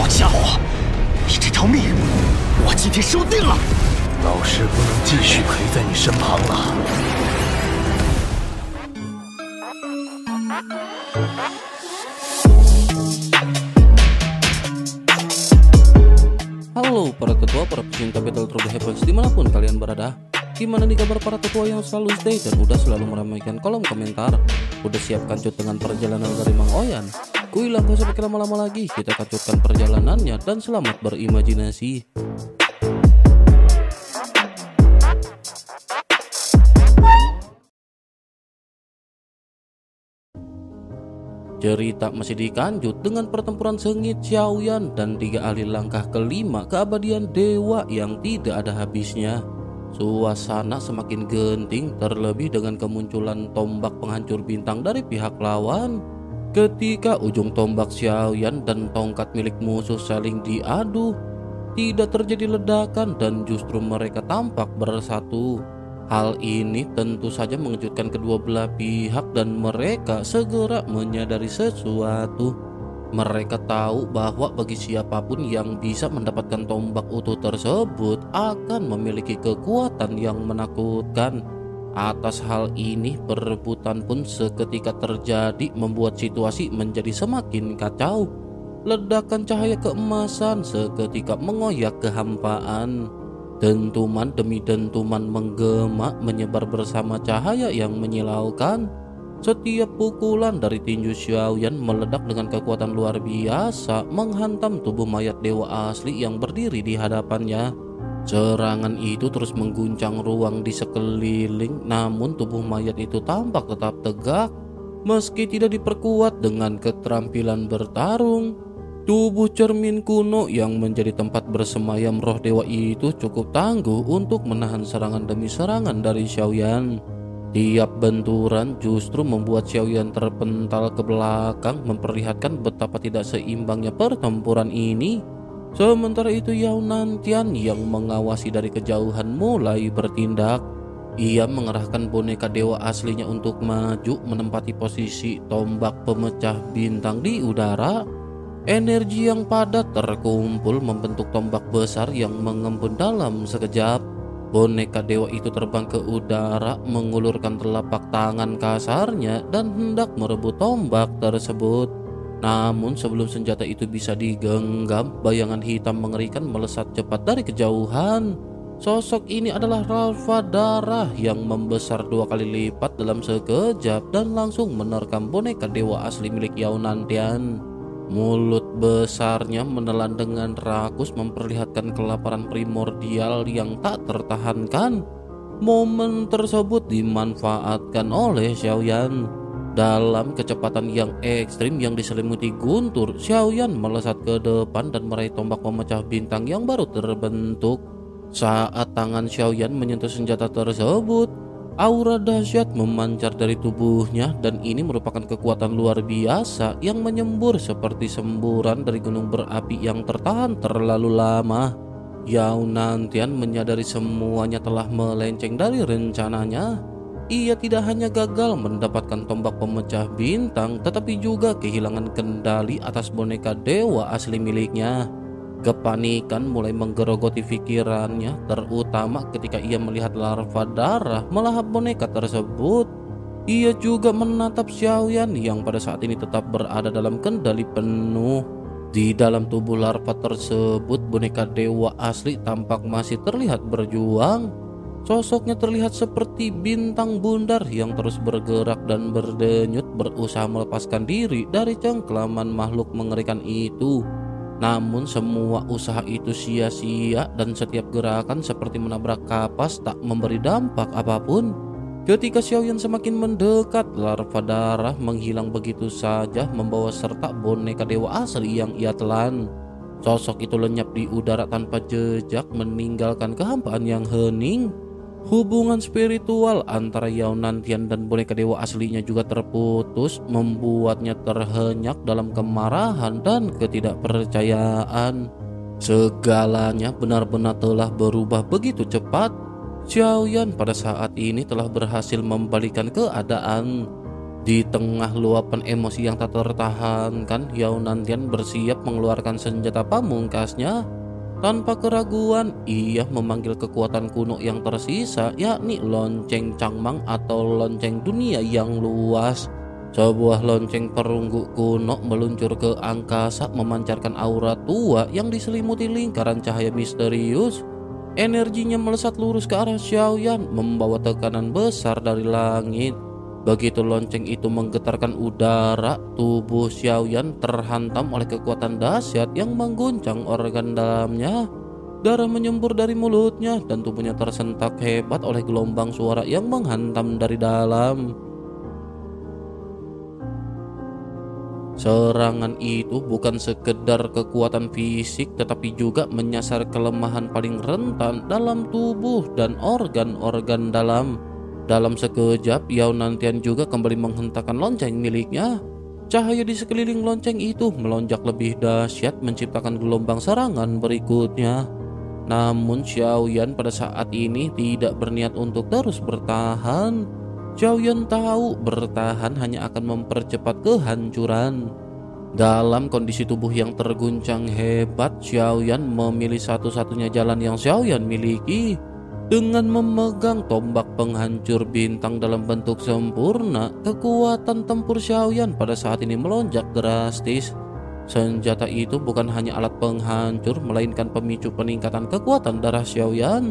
家伙，你这条命，我今天收定了。老师不能继续陪在你身旁了。Halo para tetua, para pecinta Battle Through the Heavens dimanapun kalian berada. Gimana nih kabar para tetua yang selalu stay dan udah selalu meramaikan kolom komentar? Udah siap kancut dengan perjalanan dari Mang Oyan? Kuilang gak usah pakai lama-lama lagi, kita kancutkan perjalanannya dan selamat berimajinasi. Cerita masih dikanjut dengan pertempuran sengit Xiaoyan dan 3 ahli langkah kelima keabadian dewa yang tidak ada habisnya. Suasana semakin genting, terlebih dengan kemunculan tombak penghancur bintang dari pihak lawan. Ketika ujung tombak Xiaoyan dan tongkat milik musuh saling diadu, tidak terjadi ledakan dan justru mereka tampak bersatu. Hal ini tentu saja mengejutkan kedua belah pihak dan mereka segera menyadari sesuatu. Mereka tahu bahwa bagi siapapun yang bisa mendapatkan tombak utuh tersebut akan memiliki kekuatan yang menakutkan. Atas hal ini perebutan pun seketika terjadi membuat situasi menjadi semakin kacau. Ledakan cahaya keemasan seketika mengoyak kehampaan. Dentuman demi dentuman menggema menyebar bersama cahaya yang menyilaukan. Setiap pukulan dari tinju Xiaoyan meledak dengan kekuatan luar biasa, menghantam tubuh mayat dewa asli yang berdiri di hadapannya. Serangan itu terus mengguncang ruang di sekeliling, namun tubuh mayat itu tampak tetap tegak meski tidak diperkuat dengan keterampilan bertarung. Tubuh cermin kuno yang menjadi tempat bersemayam roh dewa itu cukup tangguh untuk menahan serangan demi serangan dari Xiaoyan. Tiap benturan justru membuat Xiaoyan terpental ke belakang, memperlihatkan betapa tidak seimbangnya pertempuran ini. Sementara itu Yao Nantian yang mengawasi dari kejauhan mulai bertindak. Ia mengerahkan boneka dewa aslinya untuk maju menempati posisi tombak pemecah bintang di udara. Energi yang padat terkumpul membentuk tombak besar yang mengembun dalam sekejap. Boneka dewa itu terbang ke udara, mengulurkan telapak tangan kasarnya dan hendak merebut tombak tersebut. Namun sebelum senjata itu bisa digenggam, bayangan hitam mengerikan melesat cepat dari kejauhan. Sosok ini adalah Larvadara yang membesar 2 kali lipat dalam sekejap dan langsung menerkam boneka dewa asli milik Yao Nantian. Mulut besarnya menelan dengan rakus memperlihatkan kelaparan primordial yang tak tertahankan. Momen tersebut dimanfaatkan oleh Xiaoyan. Dalam kecepatan yang ekstrim yang diselimuti guntur, Xiaoyan melesat ke depan dan meraih tombak pemecah bintang yang baru terbentuk. Saat tangan Xiaoyan menyentuh senjata tersebut, aura dahsyat memancar dari tubuhnya dan ini merupakan kekuatan luar biasa yang menyembur seperti semburan dari gunung berapi yang tertahan terlalu lama. Yao Nantian menyadari semuanya telah melenceng dari rencananya. Ia tidak hanya gagal mendapatkan tombak pemecah bintang, tetapi juga kehilangan kendali atas boneka dewa asli miliknya. Kepanikan mulai menggerogoti pikirannya, terutama ketika ia melihat Larvadara melahap boneka tersebut. Ia juga menatap Xiaoyan yang pada saat ini tetap berada dalam kendali penuh. Di dalam tubuh larva tersebut, boneka dewa asli tampak masih terlihat berjuang. Sosoknya terlihat seperti bintang bundar yang terus bergerak dan berdenyut, berusaha melepaskan diri dari cengkelaman makhluk mengerikan itu. Namun semua usaha itu sia-sia dan setiap gerakan seperti menabrak kapas tak memberi dampak apapun. Ketika Xiaoyan semakin mendekat, Larvadara menghilang begitu saja membawa serta boneka dewa asli yang ia telan. Sosok itu lenyap di udara tanpa jejak, meninggalkan kehampaan yang hening. Hubungan spiritual antara Yao Nantian dan boneka dewa aslinya juga terputus, membuatnya terhenyak dalam kemarahan dan ketidakpercayaan. Segalanya benar-benar telah berubah begitu cepat. Xiaoyan pada saat ini telah berhasil membalikkan keadaan. Di tengah luapan emosi yang tak tertahankan, Yao Nantian bersiap mengeluarkan senjata pamungkasnya. Tanpa keraguan, ia memanggil kekuatan kuno yang tersisa, yakni lonceng Changmang atau lonceng dunia yang luas. Sebuah lonceng perunggu kuno meluncur ke angkasa memancarkan aura tua yang diselimuti lingkaran cahaya misterius. Energinya melesat lurus ke arah Xiaoyan, membawa tekanan besar dari langit. Begitu lonceng itu menggetarkan udara, tubuh Xiaoyan terhantam oleh kekuatan dahsyat yang mengguncang organ dalamnya. Darah menyembur dari mulutnya dan tubuhnya tersentak hebat oleh gelombang suara yang menghantam dari dalam. Serangan itu bukan sekedar kekuatan fisik, tetapi juga menyasar kelemahan paling rentan dalam tubuh dan organ-organ dalam. Dalam sekejap, Yao Nantian juga kembali menghentakkan lonceng miliknya. Cahaya di sekeliling lonceng itu melonjak lebih dahsyat, menciptakan gelombang serangan berikutnya. Namun Xiaoyan pada saat ini tidak berniat untuk terus bertahan. Xiaoyan tahu bertahan hanya akan mempercepat kehancuran. Dalam kondisi tubuh yang terguncang hebat, Xiaoyan memilih satu-satunya jalan yang Xiaoyan miliki. Dengan memegang tombak penghancur bintang dalam bentuk sempurna, kekuatan tempur Xiaoyan pada saat ini melonjak drastis. Senjata itu bukan hanya alat penghancur, melainkan pemicu peningkatan kekuatan darah Xiaoyan.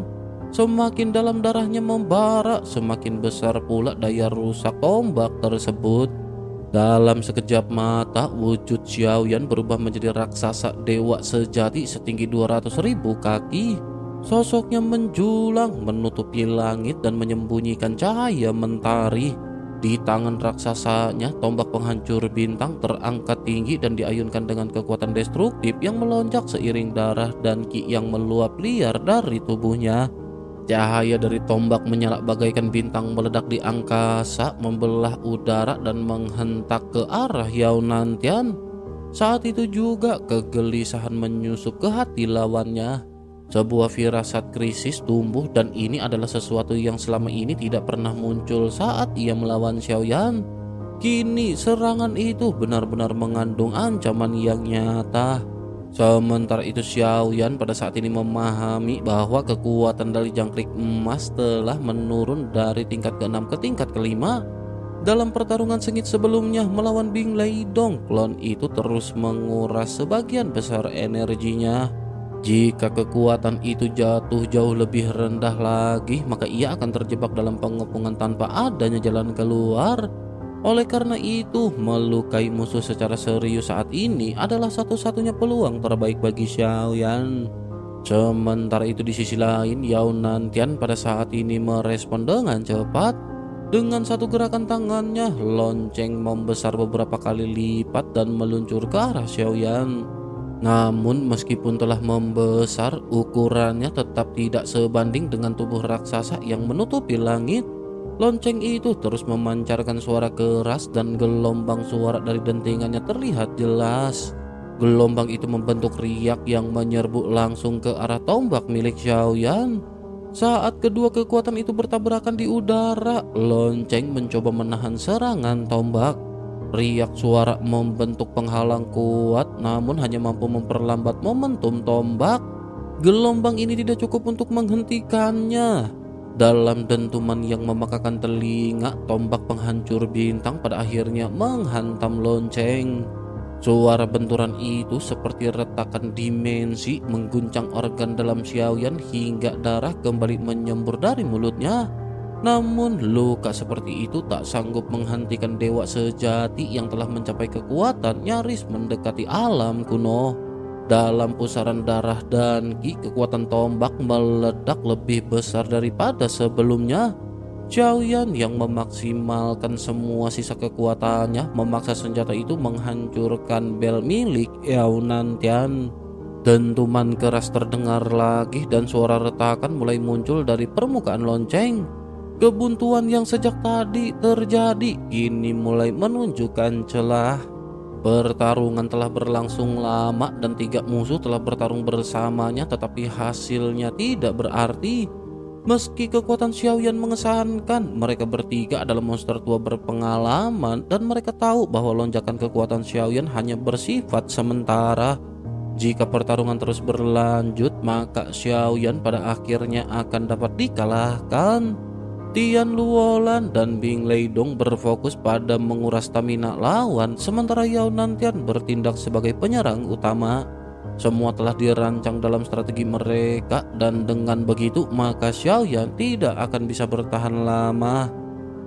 Semakin dalam darahnya membara, semakin besar pula daya rusak tombak tersebut. Dalam sekejap mata, wujud Xiaoyan berubah menjadi raksasa dewa sejati setinggi 200.000 kaki. Sosoknya menjulang, menutupi langit dan menyembunyikan cahaya mentari. Di tangan raksasanya, tombak penghancur bintang terangkat tinggi dan diayunkan dengan kekuatan destruktif yang melonjak seiring darah dan ki yang meluap liar dari tubuhnya. Cahaya dari tombak menyala bagaikan bintang meledak di angkasa, membelah udara dan menghentak ke arah Yao Nantian. Saat itu juga kegelisahan menyusup ke hati lawannya. Sebuah firasat krisis tumbuh, dan ini adalah sesuatu yang selama ini tidak pernah muncul saat ia melawan Xiaoyan. Kini serangan itu benar-benar mengandung ancaman yang nyata. Sementara itu Xiaoyan pada saat ini memahami bahwa kekuatan dari jangkrik emas telah menurun dari tingkat ke-6 ke tingkat ke-5. Dalam pertarungan sengit sebelumnya melawan Bing Leidong, klon itu terus menguras sebagian besar energinya. Jika kekuatan itu jatuh jauh lebih rendah lagi, maka ia akan terjebak dalam pengepungan tanpa adanya jalan keluar. Oleh karena itu, melukai musuh secara serius saat ini adalah satu-satunya peluang terbaik bagi Xiaoyan. Sementara itu di sisi lain, Yao Nantian pada saat ini merespon dengan cepat. Dengan satu gerakan tangannya, lonceng membesar beberapa kali lipat dan meluncur ke arah Xiaoyan. Namun meskipun telah membesar, ukurannya tetap tidak sebanding dengan tubuh raksasa yang menutupi langit. Lonceng itu terus memancarkan suara keras dan gelombang suara dari dentingannya terlihat jelas. Gelombang itu membentuk riak yang menyerbu langsung ke arah tombak milik Xiaoyan. Saat kedua kekuatan itu bertabrakan di udara, lonceng mencoba menahan serangan tombak. Riak suara membentuk penghalang kuat, namun hanya mampu memperlambat momentum tombak. Gelombang ini tidak cukup untuk menghentikannya. Dalam dentuman yang memekakan telinga, tombak penghancur bintang pada akhirnya menghantam lonceng. Suara benturan itu seperti retakan dimensi mengguncang organ dalam Xiaoyan hingga darah kembali menyembur dari mulutnya. Namun luka seperti itu tak sanggup menghentikan dewa sejati yang telah mencapai kekuatan nyaris mendekati alam kuno. Dalam pusaran darah dan ki, kekuatan tombak meledak lebih besar daripada sebelumnya. Xiaoyan yang memaksimalkan semua sisa kekuatannya memaksa senjata itu menghancurkan bel milik Yao Nantian. Dentuman keras terdengar lagi dan suara retakan mulai muncul dari permukaan lonceng. Kebuntuan yang sejak tadi terjadi kini mulai menunjukkan celah. Pertarungan telah berlangsung lama dan 3 musuh telah bertarung bersamanya, tetapi hasilnya tidak berarti. Meski kekuatan Xiaoyan mengesankan, mereka bertiga adalah monster tua berpengalaman dan mereka tahu bahwa lonjakan kekuatan Xiaoyan hanya bersifat sementara. Jika pertarungan terus berlanjut, maka Xiaoyan pada akhirnya akan dapat dikalahkan. Tian Luolan dan Bing Leidong berfokus pada menguras stamina lawan, sementara Yao Nantian bertindak sebagai penyerang utama. Semua telah dirancang dalam strategi mereka dan dengan begitu maka Xiaoyan tidak akan bisa bertahan lama.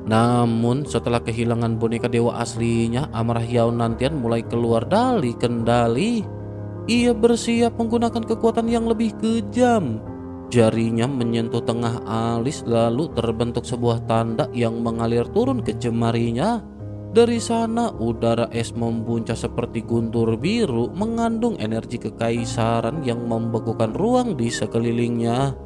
Namun setelah kehilangan boneka dewa aslinya, amarah Yao Nantian mulai keluar dari kendali. Ia bersiap menggunakan kekuatan yang lebih kejam. Jarinya menyentuh tengah alis lalu terbentuk sebuah tanda yang mengalir turun ke jemarinya. Dari sana udara es membuncah seperti guntur biru mengandung energi kekaisaran yang membekukan ruang di sekelilingnya.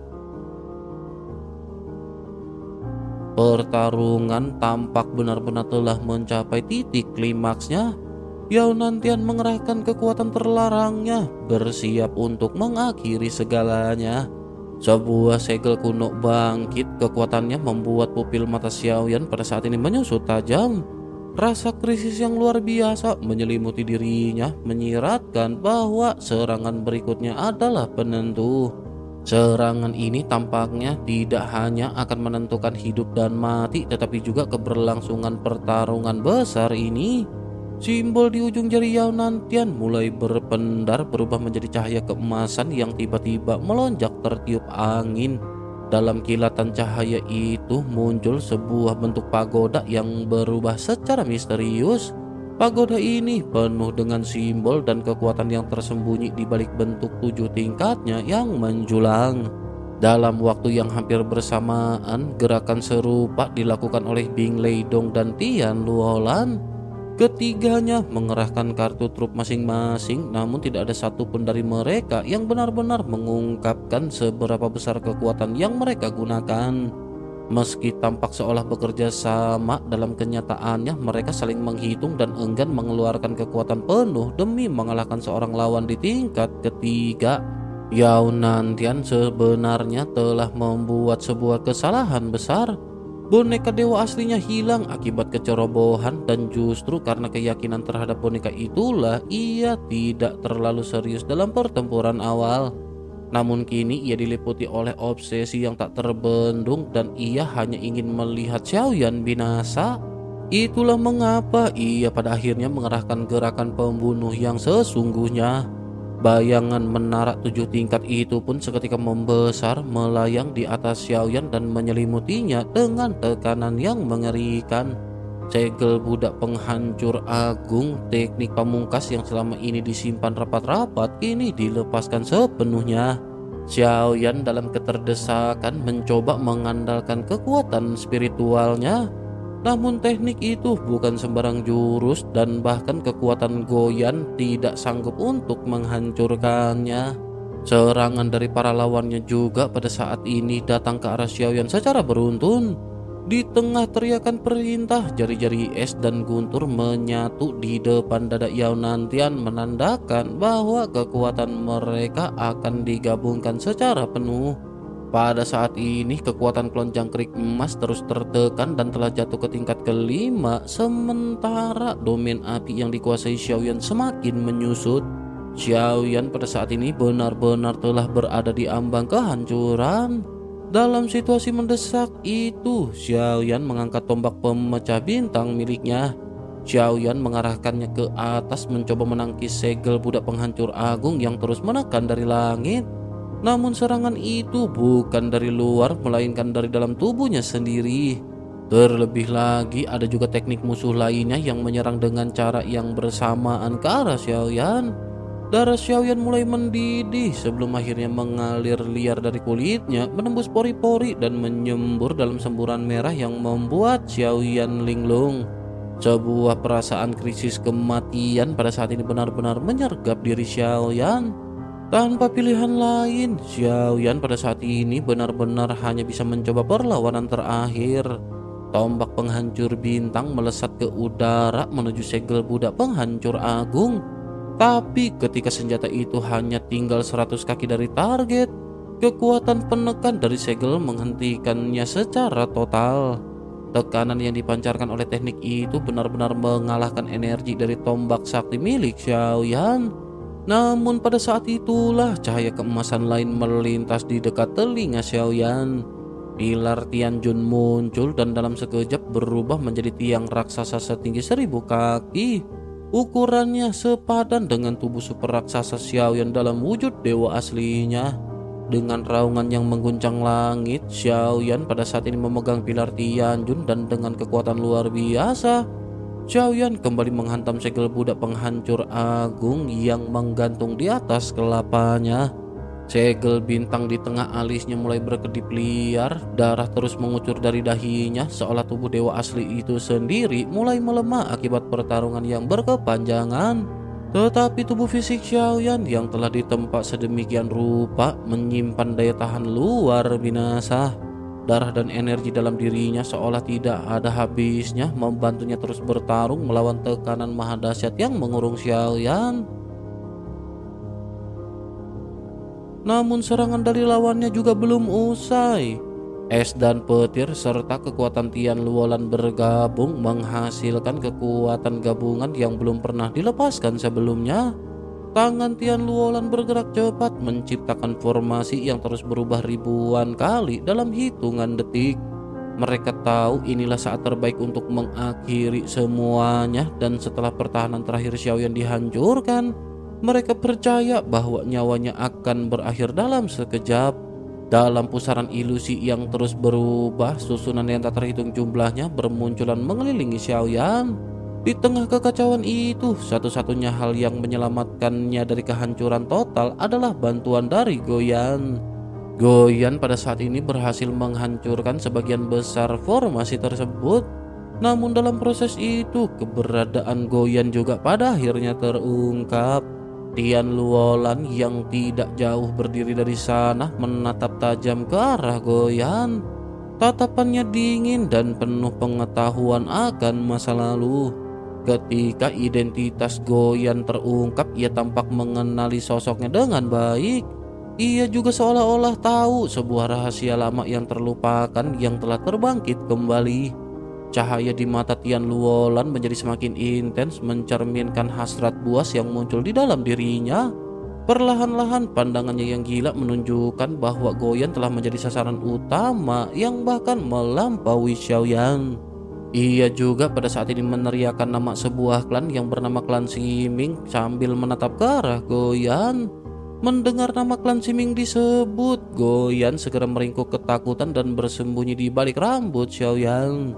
Pertarungan tampak benar-benar telah mencapai titik klimaksnya. Yao Nantian mengerahkan kekuatan terlarangnya, bersiap untuk mengakhiri segalanya. Sebuah segel kuno bangkit, kekuatannya membuat pupil mata Xiaoyan pada saat ini menyusut tajam. Rasa krisis yang luar biasa menyelimuti dirinya, menyiratkan bahwa serangan berikutnya adalah penentu. Serangan ini tampaknya tidak hanya akan menentukan hidup dan mati, tetapi juga keberlangsungan pertarungan besar ini. Simbol di ujung jari Yao Nantian mulai berpendar, berubah menjadi cahaya keemasan yang tiba-tiba melonjak tertiup angin. Dalam kilatan cahaya itu muncul sebuah bentuk pagoda yang berubah secara misterius. Pagoda ini penuh dengan simbol dan kekuatan yang tersembunyi di balik bentuk 7 tingkatnya yang menjulang. Dalam waktu yang hampir bersamaan, gerakan serupa dilakukan oleh Bing Leidong dan Tian Luolan. Ketiganya mengerahkan kartu truf masing-masing, namun tidak ada satupun dari mereka yang benar-benar mengungkapkan seberapa besar kekuatan yang mereka gunakan. Meski tampak seolah bekerja sama, dalam kenyataannya mereka saling menghitung dan enggan mengeluarkan kekuatan penuh demi mengalahkan seorang lawan di tingkat ketiga. Yao Nantian sebenarnya telah membuat sebuah kesalahan besar. Boneka dewa aslinya hilang akibat kecerobohan dan justru karena keyakinan terhadap boneka itulah ia tidak terlalu serius dalam pertempuran awal. Namun kini ia diliputi oleh obsesi yang tak terbendung dan ia hanya ingin melihat Xiaoyan binasa. Itulah mengapa ia pada akhirnya mengerahkan gerakan pembunuh yang sesungguhnya. Bayangan menara 7 tingkat itu pun seketika membesar, melayang di atas Xiaoyan dan menyelimutinya dengan tekanan yang mengerikan. Segel budak penghancur agung, teknik pamungkas yang selama ini disimpan rapat-rapat, kini dilepaskan sepenuhnya. Xiaoyan dalam keterdesakan mencoba mengandalkan kekuatan spiritualnya. Namun teknik itu bukan sembarang jurus dan bahkan kekuatan Goyan tidak sanggup untuk menghancurkannya. Serangan dari para lawannya juga pada saat ini datang ke arah Xiaoyan secara beruntun. Di tengah teriakan perintah, jari-jari es dan guntur menyatu di depan dada Yao Nantian menandakan bahwa kekuatan mereka akan digabungkan secara penuh. Pada saat ini kekuatan klon jangkrik emas terus tertekan dan telah jatuh ke tingkat kelima, sementara domain api yang dikuasai Xiaoyan semakin menyusut. Xiaoyan pada saat ini benar-benar telah berada di ambang kehancuran. Dalam situasi mendesak itu, Xiaoyan mengangkat tombak pemecah bintang miliknya. Xiaoyan mengarahkannya ke atas mencoba menangkis segel budak penghancur agung yang terus menekan dari langit. Namun serangan itu bukan dari luar melainkan dari dalam tubuhnya sendiri. Terlebih lagi ada juga teknik musuh lainnya yang menyerang dengan cara yang bersamaan ke arah Xiaoyan. Darah Xiaoyan mulai mendidih sebelum akhirnya mengalir liar dari kulitnya, menembus pori-pori dan menyembur dalam semburan merah yang membuat Xiaoyan linglung. Sebuah perasaan krisis kematian pada saat ini benar-benar menyergap diri Xiaoyan. Tanpa pilihan lain, Xiaoyan pada saat ini benar-benar hanya bisa mencoba perlawanan terakhir. Tombak penghancur bintang melesat ke udara menuju segel budak penghancur agung. Tapi ketika senjata itu hanya tinggal 100 kaki dari target, Kekuatan penekan dari segel menghentikannya secara total. Tekanan yang dipancarkan oleh teknik itu benar-benar mengalahkan energi dari tombak sakti milik Xiaoyan. Namun pada saat itulah cahaya keemasan lain melintas di dekat telinga Xiaoyan. Pilar Tianjun muncul dan dalam sekejap berubah menjadi tiang raksasa setinggi 1000 kaki. Ukurannya sepadan dengan tubuh super raksasa Xiaoyan dalam wujud dewa aslinya. Dengan raungan yang mengguncang langit, Xiaoyan pada saat ini memegang pilar Tianjun dan dengan kekuatan luar biasa, Xiaoyan kembali menghantam segel budak penghancur agung yang menggantung di atas kelapanya. Segel bintang di tengah alisnya mulai berkedip liar, darah terus mengucur dari dahinya seolah tubuh dewa asli itu sendiri mulai melemah akibat pertarungan yang berkepanjangan. Tetapi tubuh fisik Xiaoyan yang telah ditempa sedemikian rupa menyimpan daya tahan luar binasa. Darah dan energi dalam dirinya seolah tidak ada habisnya, membantunya terus bertarung melawan tekanan maha dahsyat yang mengurung Xiaoyan. Namun serangan dari lawannya juga belum usai. Es dan petir serta kekuatan Tian Luolan bergabung menghasilkan kekuatan gabungan yang belum pernah dilepaskan sebelumnya. Tangan Tian Luolan bergerak cepat menciptakan formasi yang terus berubah ribuan kali dalam hitungan detik. Mereka tahu inilah saat terbaik untuk mengakhiri semuanya, dan setelah pertahanan terakhir Xiaoyan dihancurkan, mereka percaya bahwa nyawanya akan berakhir dalam sekejap. Dalam pusaran ilusi yang terus berubah, susunan yang tak terhitung jumlahnya bermunculan mengelilingi Xiaoyan. Di tengah kekacauan itu, satu-satunya hal yang menyelamatkannya dari kehancuran total adalah bantuan dari Goyan. Goyan pada saat ini berhasil menghancurkan sebagian besar formasi tersebut. Namun dalam proses itu, keberadaan Goyan juga pada akhirnya terungkap. Tian Luolan yang tidak jauh berdiri dari sana menatap tajam ke arah Goyan. Tatapannya dingin dan penuh pengetahuan akan masa lalu. Ketika identitas Goyan terungkap, ia tampak mengenali sosoknya dengan baik. Ia juga seolah-olah tahu sebuah rahasia lama yang terlupakan yang telah terbangkit kembali. Cahaya di mata Tian Luolan menjadi semakin intens, mencerminkan hasrat buas yang muncul di dalam dirinya. Perlahan-lahan pandangannya yang gila menunjukkan bahwa Goyan telah menjadi sasaran utama yang bahkan melampaui Xiaoyan. Ia juga pada saat ini meneriakkan nama sebuah klan yang bernama Klan Siming sambil menatap ke arah Goyan. Mendengar nama Klan Siming disebut, Goyan segera meringkuk ketakutan dan bersembunyi di balik rambut Xiaoyan.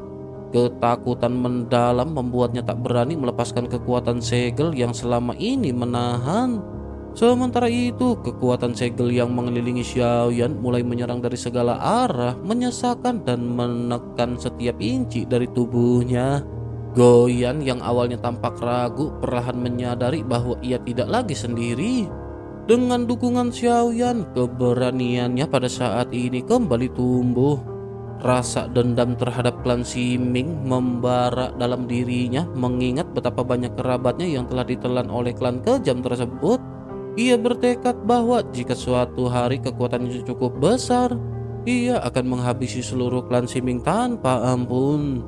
Ketakutan mendalam membuatnya tak berani melepaskan kekuatan segel yang selama ini menahan. Sementara itu, kekuatan segel yang mengelilingi Xiaoyan mulai menyerang dari segala arah, menyesakan dan menekan setiap inci dari tubuhnya. Goyan yang awalnya tampak ragu perlahan menyadari bahwa ia tidak lagi sendiri. Dengan dukungan Xiaoyan, keberaniannya pada saat ini kembali tumbuh. Rasa dendam terhadap klan Siming membara dalam dirinya, mengingat betapa banyak kerabatnya yang telah ditelan oleh klan kejam tersebut. Ia bertekad bahwa jika suatu hari kekuatannya cukup besar, ia akan menghabisi seluruh klan Siming tanpa ampun.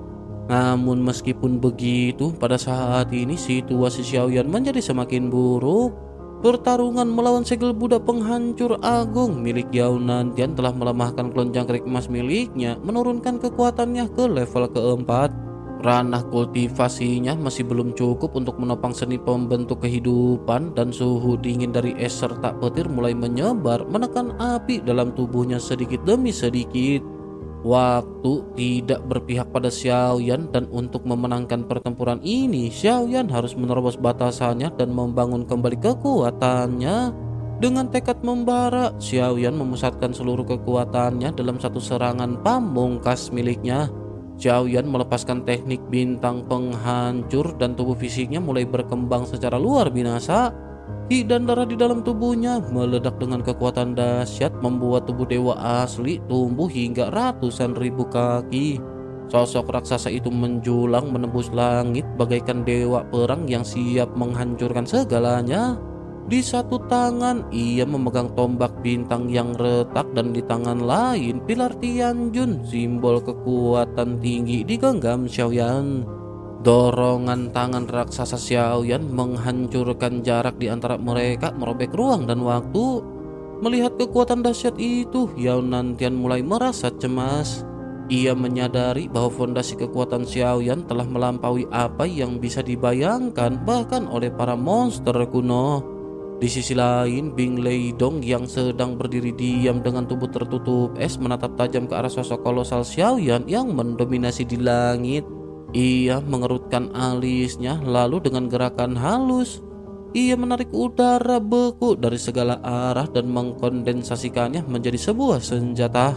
Namun meskipun begitu, pada saat ini situasi Xiaoyan menjadi semakin buruk. Pertarungan melawan segel budak penghancur agung milik Yao Nantian telah melemahkan klon jangkrik emas miliknya, menurunkan kekuatannya ke level keempat. Ranah kultivasinya masih belum cukup untuk menopang seni pembentuk kehidupan, dan suhu dingin dari es serta petir mulai menyebar, menekan api dalam tubuhnya sedikit demi sedikit. Waktu tidak berpihak pada Xiaoyan, dan untuk memenangkan pertempuran ini, Xiaoyan harus menerobos batasannya dan membangun kembali kekuatannya. Dengan tekad membara, Xiaoyan memusatkan seluruh kekuatannya dalam satu serangan pamungkas miliknya. Xiaoyan melepaskan teknik bintang penghancur dan tubuh fisiknya mulai berkembang secara luar binasa. Ki dan darah di dalam tubuhnya meledak dengan kekuatan dahsyat, membuat tubuh dewa asli tumbuh hingga ratusan ribu kaki. Sosok raksasa itu menjulang menembus langit bagaikan dewa perang yang siap menghancurkan segalanya. Di satu tangan ia memegang tombak bintang yang retak dan di tangan lain pilar Tianjun, simbol kekuatan tinggi digenggam Xiaoyan. Dorongan tangan raksasa Xiaoyan menghancurkan jarak di antara mereka, merobek ruang dan waktu. Melihat kekuatan dahsyat itu, Yao Nantian mulai merasa cemas. Ia menyadari bahwa fondasi kekuatan Xiaoyan telah melampaui apa yang bisa dibayangkan bahkan oleh para monster kuno. Di sisi lain, Bing Leidong yang sedang berdiri diam dengan tubuh tertutup es menatap tajam ke arah sosok kolosal Xiaoyan yang mendominasi di langit. Ia mengerutkan alisnya, lalu dengan gerakan halus ia menarik udara beku dari segala arah dan mengkondensasikannya menjadi sebuah senjata.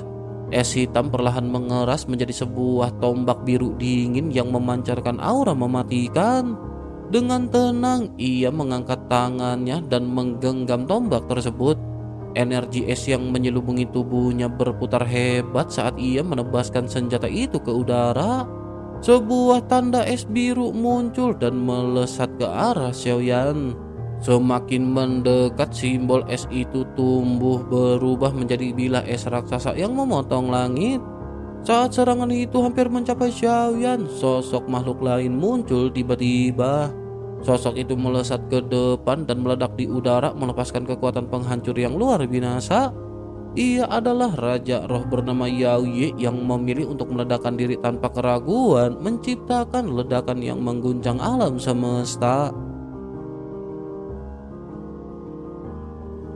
Es hitam perlahan mengeras menjadi sebuah tombak biru dingin yang memancarkan aura mematikan. Dengan tenang ia mengangkat tangannya dan menggenggam tombak tersebut. Energi es yang menyelubungi tubuhnya berputar hebat saat ia menebaskan senjata itu ke udara. Sebuah tanda es biru muncul dan melesat ke arah Xiaoyan. Semakin mendekat, simbol es itu tumbuh berubah menjadi bilah es raksasa yang memotong langit. Saat serangan itu hampir mencapai Xiaoyan, sosok makhluk lain muncul tiba-tiba. Sosok itu melesat ke depan dan meledak di udara, melepaskan kekuatan penghancur yang luar binasa. Ia adalah Raja Roh bernama Yao Ye yang memilih untuk meledakkan diri tanpa keraguan, menciptakan ledakan yang mengguncang alam semesta.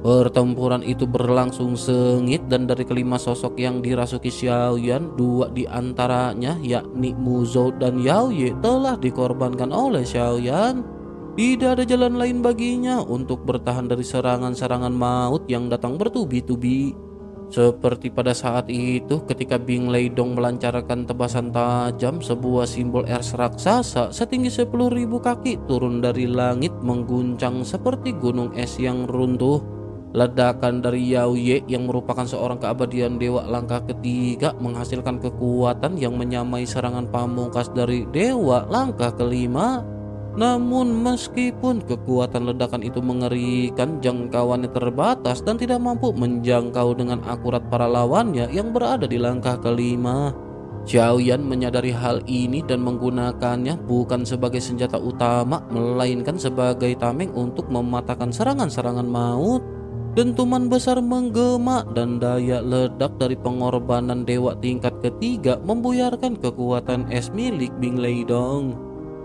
Pertempuran itu berlangsung sengit dan dari kelima sosok yang dirasuki Xiaoyan, dua di antaranya yakni Mu Zhou dan Yao Ye telah dikorbankan oleh Xiaoyan. Tidak ada jalan lain baginya untuk bertahan dari serangan-serangan maut yang datang bertubi-tubi. Seperti pada saat itu ketika Bing Leidong melancarkan tebasan tajam, sebuah simbol es raksasa setinggi 10.000 kaki turun dari langit mengguncang seperti gunung es yang runtuh. Ledakan dari Yao Ye yang merupakan seorang keabadian dewa langkah ketiga menghasilkan kekuatan yang menyamai serangan pamungkas dari dewa langkah kelima. Namun meskipun kekuatan ledakan itu mengerikan, jangkauannya terbatas dan tidak mampu menjangkau dengan akurat para lawannya yang berada di langkah kelima. Xiaoyan menyadari hal ini dan menggunakannya bukan sebagai senjata utama, melainkan sebagai tameng untuk mematahkan serangan-serangan maut. Dentuman besar menggema dan daya ledak dari pengorbanan dewa tingkat ketiga membuyarkan kekuatan es milik Bing Leidong.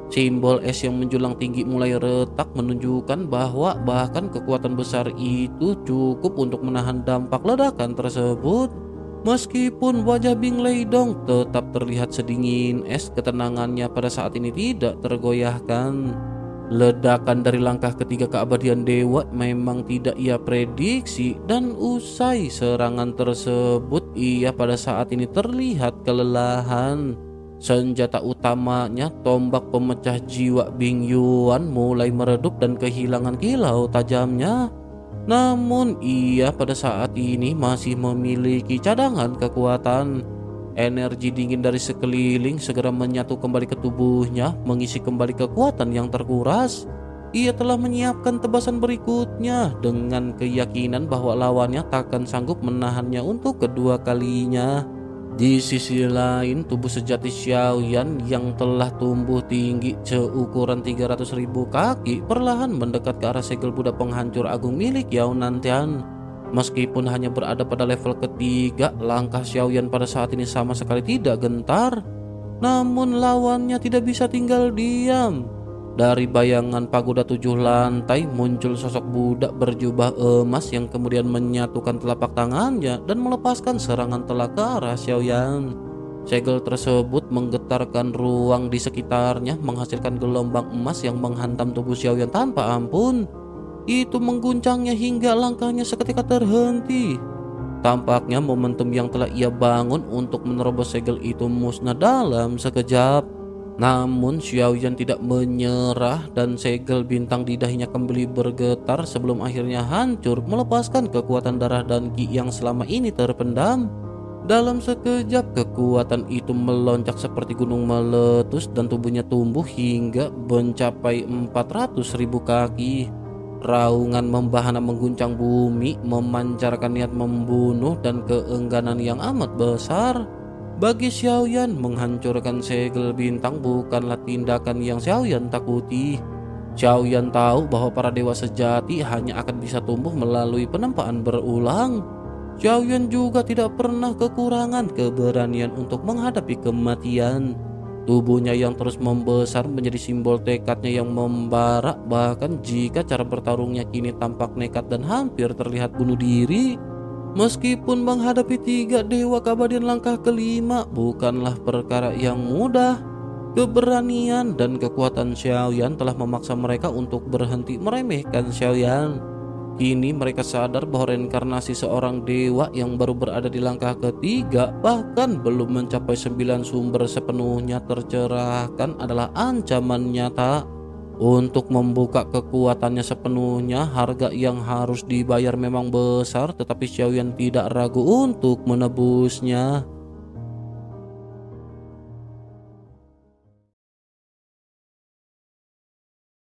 Simbol es yang menjulang tinggi mulai retak, menunjukkan bahwa bahkan kekuatan besar itu cukup untuk menahan dampak ledakan tersebut. Meskipun wajah Bing Leidong tetap terlihat sedingin es, ketenangannya pada saat ini tidak tergoyahkan. Ledakan dari langkah ketiga keabadian dewa memang tidak ia prediksi, dan usai serangan tersebut ia pada saat ini terlihat kelelahan. Senjata utamanya, tombak pemecah jiwa Bing Yuan, mulai meredup dan kehilangan kilau tajamnya. Namun ia pada saat ini masih memiliki cadangan kekuatan. Energi dingin dari sekeliling segera menyatu kembali ke tubuhnya, mengisi kembali kekuatan yang terkuras. Ia telah menyiapkan tebasan berikutnya dengan keyakinan bahwa lawannya takkan sanggup menahannya untuk kedua kalinya. Di sisi lain, tubuh sejati Xiaoyan yang telah tumbuh tinggi seukuran 300.000 kaki perlahan mendekat ke arah segel budak penghancur agung milik Yao Nantian. Meskipun hanya berada pada level ketiga, langkah Xiaoyan pada saat ini sama sekali tidak gentar. Namun lawannya tidak bisa tinggal diam. Dari bayangan pagoda 7 lantai muncul sosok budak berjubah emas yang kemudian menyatukan telapak tangannya dan melepaskan serangan telak ke arah Xiaoyan. Segel tersebut menggetarkan ruang di sekitarnya, menghasilkan gelombang emas yang menghantam tubuh Xiaoyan tanpa ampun. Itu mengguncangnya hingga langkahnya seketika terhenti. Tampaknya momentum yang telah ia bangun untuk menerobos segel itu musnah dalam sekejap. Namun Xiaoyan tidak menyerah dan segel bintang di dahinya kembali bergetar sebelum akhirnya hancur, melepaskan kekuatan darah dan ki yang selama ini terpendam. Dalam sekejap kekuatan itu melonjak seperti gunung meletus dan tubuhnya tumbuh hingga mencapai 400.000 kaki. Raungan membahana mengguncang bumi, memancarkan niat membunuh dan keengganan yang amat besar. Bagi Xiaoyan, menghancurkan segel bintang bukanlah tindakan yang Xiaoyan takuti. Xiaoyan tahu bahwa para dewa sejati hanya akan bisa tumbuh melalui penempaan berulang. Xiaoyan juga tidak pernah kekurangan keberanian untuk menghadapi kematian. Tubuhnya yang terus membesar menjadi simbol tekadnya yang membara, bahkan jika cara bertarungnya kini tampak nekat dan hampir terlihat bunuh diri. Meskipun menghadapi 3 dewa keabadian langkah kelima bukanlah perkara yang mudah, keberanian dan kekuatan Xiaoyan telah memaksa mereka untuk berhenti meremehkan Xiaoyan. Kini mereka sadar bahwa reinkarnasi seorang dewa yang baru berada di langkah ketiga, bahkan belum mencapai 9 sumber sepenuhnya tercerahkan, adalah ancaman nyata. Untuk membuka kekuatannya sepenuhnya, harga yang harus dibayar memang besar, tetapi Xiaoyan tidak ragu untuk menebusnya.